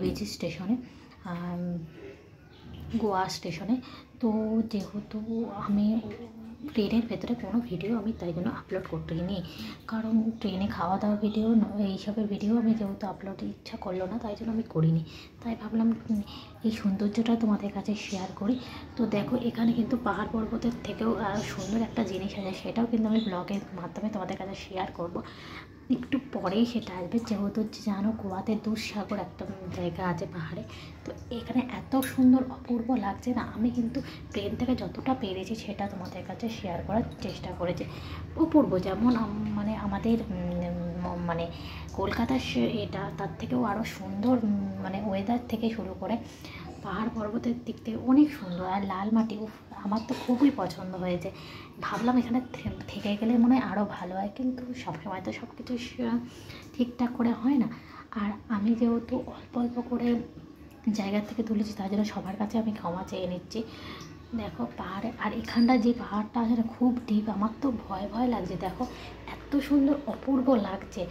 নেমেছি স্টেশনে, গোয়া স্টেশনে। তো যেহেতু আমি ট্রেনের ভেতরে কোনো ভিডিও আমি তাই জন্য আপলোড করতেই, কারণ ট্রেনে খাওয়া দাওয়া ভিডিও এইসবের ভিডিও আমি যেহেতু আপলোড ইচ্ছা করলো না, তাই জন্য আমি করিনি। তাই ভাবলাম এই সৌন্দর্যটা তোমাদের কাছে শেয়ার করি। তো দেখো এখানে কিন্তু পাহাড় পর্বতের থেকেও আরও সুন্দর একটা জিনিস আছে, সেটাও কিন্তু আমি ব্লগের মাধ্যমে তোমাদের কাছে শেয়ার করব। একটু পরেই সেটা আসবে, যেহেতু জানো গোয়াতে দুধসাগর একটা জায়গা আছে পাহাড়ে। তো এখানে এত সুন্দর অপূর্ব লাগছে না, আমি কিন্তু ট্রেন থেকে যতটা পেরেছি সেটা তোমাদের কাছে শেয়ার করার চেষ্টা করেছি। অপূর্ব যেমন মানে আমাদের মানে কলকাতার এটা তার থেকেও আরও সুন্দর, মানে ওয়েদার থেকে শুরু করে পাহাড় পর্বতের দিক থেকে অনেক সুন্দর। আর লাল মাটি, আমার তো খুবই পছন্দ হয়েছে। ভাবলাম এখানে থেকে গেলে মনে হয় আরও ভালো হয়, কিন্তু সবসময় তো সব কিছু ঠিকঠাক করে হয় না। আর আমি যেহেতু অল্প অল্প করে জায়গা থেকে তুলেছি, তার জন্য সবার কাছে আমি ক্ষমা চেয়ে নিচ্ছি। দেখো পাহাড়ে, আর এখানটা যে পাহাড়টা আছে না খুব ডিপ, আমার তো ভয় ভয় লাগছে। দেখো এত সুন্দর অপূর্ব লাগছে,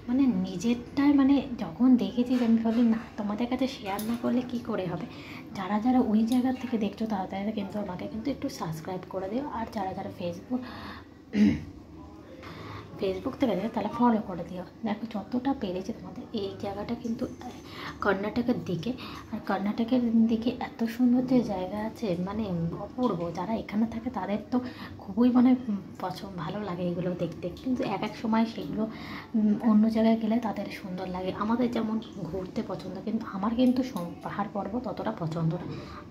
মানে নিজেরটাই মানে যখন দেখেছি আমি ভাবি না তোমাদের কাছে শেয়ার না করলে কি করে হবে। যারা যারা ওই জায়গা থেকে দেখছো তারা কিন্তু আমাকে কিন্তু একটু সাবস্ক্রাইব করে দিও, আর যারা যারা ফেসবুক থেকে দেখো তাহলে ফলো করে দিও। দেখো যতটা পেরেছে তোমাদের এই জায়গাটা কিন্তু কর্ণাটকের দিকে, আর কর্ণাটকের দিকে এত সুন্দর যে জায়গা আছে মানে অপূর্ব। যারা এখানে থাকে তাদের তো খুবই মানে ভালো লাগে এগুলো দেখতে, কিন্তু এক এক সময় সেগুলো অন্য জায়গায় গেলে তাদের সুন্দর লাগে। আমাদের যেমন ঘুরতে পছন্দ, কিন্তু আমার কিন্তু পাহাড় পর্বত অতটা পছন্দ না।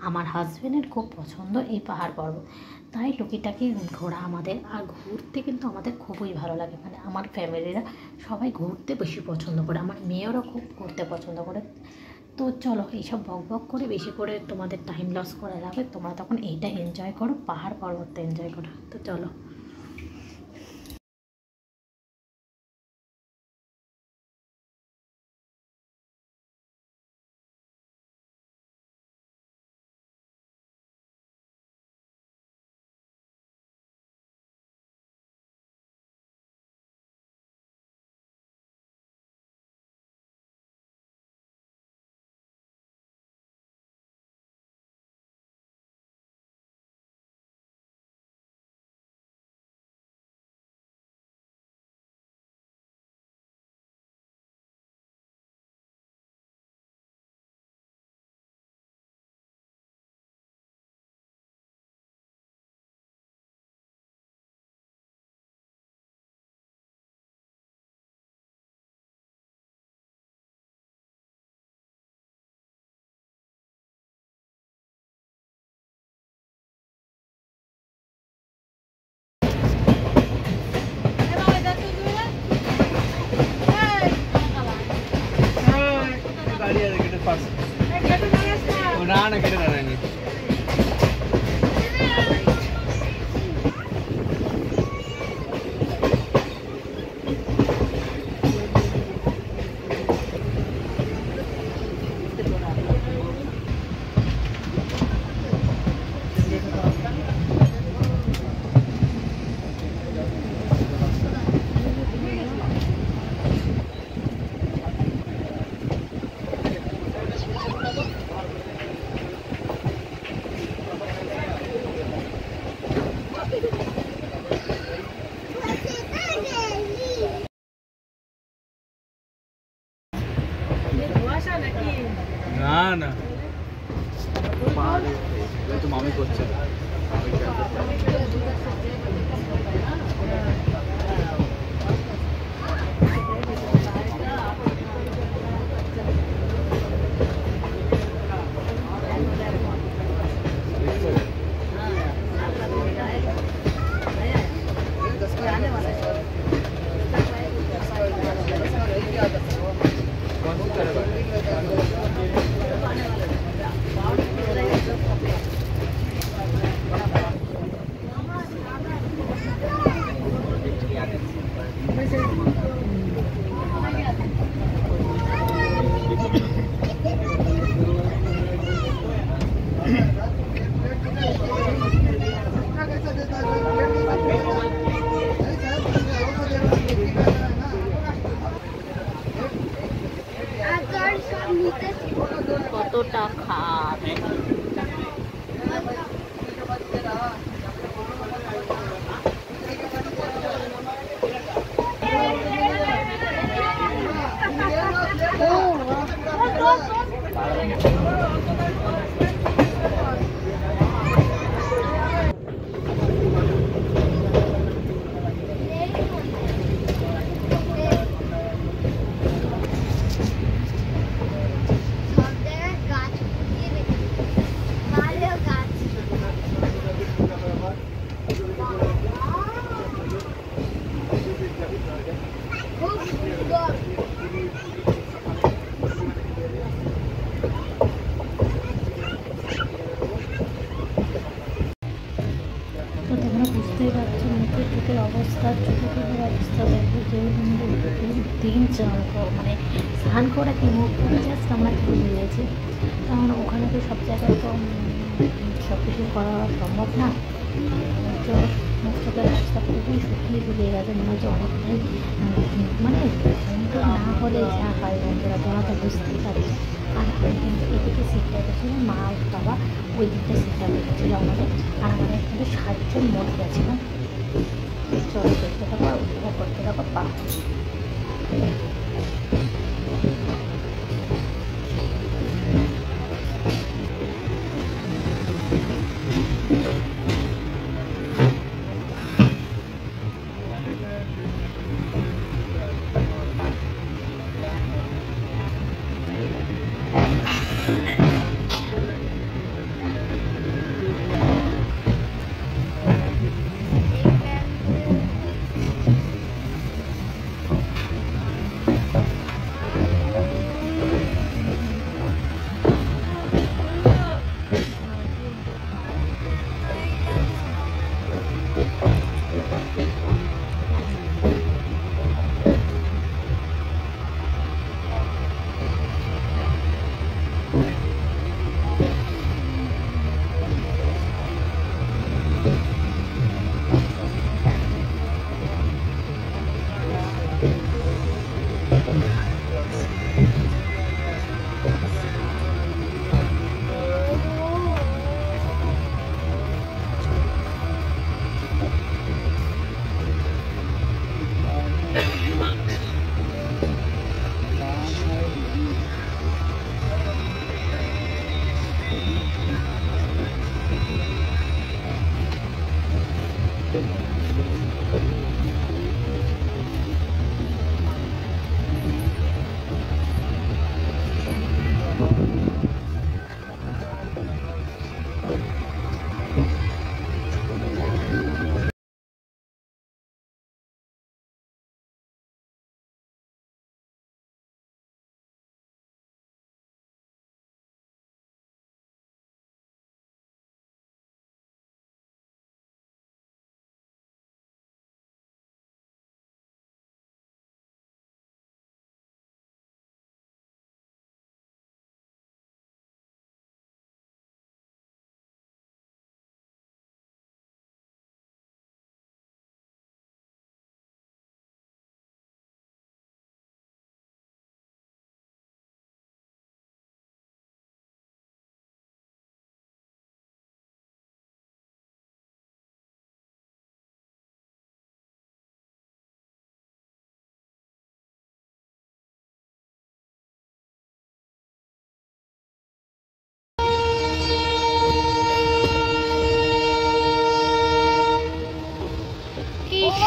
আমার হাজব্যান্ডের খুব পছন্দ এই পাহাড় পর্বত, তাই টুকিটাকি ঘোরা আমাদের। আর ঘুরতে কিন্তু আমাদের খুবই ভালো লাগে, মানে আমার ফ্যামিলিরা সবাই ঘুরতে বেশি পছন্দ করে, আমার মেয়েরও খুব ঘুরতে পছন্দ করে। তো চলো এইসব বক বক করে বেশি করে তোমাদের টাইম লস করা যাবে, তোমরা তখন এইটা এনজয় করো, পাহাড় পর্বতটা এনজয় করো। তো চলো। না কেটে দাঁড়ায়নি। না না তো মামি করছে। তোমরা বুঝতেই পারছো মুখের চোখের অবস্থা, চোখের অবস্থা দেখো যে দিন মানে স্নান করে কি মুখ করে জাস্ট আমরা চলে গিয়েছি। কারণ ওখানে তো সব জায়গায় তো সব কিছু করা সম্ভব না। তো মুখ চোখের অবস্থা খুবই শুকিয়ে গেছে, মনে হচ্ছে অনেকটাই মানে বন্ধু না হলে যা হয় বন্ধুরা তোমরা তো বুঝতেই পারছো। আর আমি কিন্তু এদিকে সিটটা গেছিলাম, মা বাবা ওই দিকটা সিটটা বেঁধেছিল আমাদের, আর আমাদের কিন্তু 7 জন মোট গেছিলাম। চলো দেখতে থাকো আর উপভোগ করতে থাকো পা।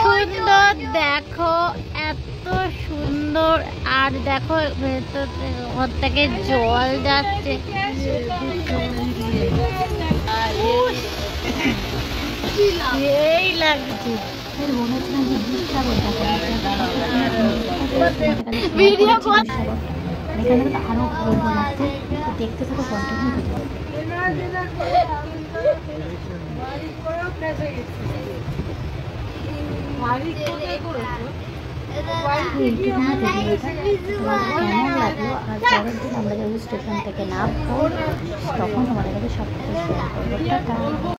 সুন্দর দেখো, এত সুন্দর। আর দেখো ওর থেকে জল যাচ্ছে, এই লাগছে। ভিডিও আরো বলবো লাগছে, দেখতে থাকো কন্টিনিউ। কেমন লাগলো আর পরের দিন আমরা যখন স্টেশন থেকে নামবো তখন তোমাদের কাছে সব কিছু শেয়ার করবো। টাটা।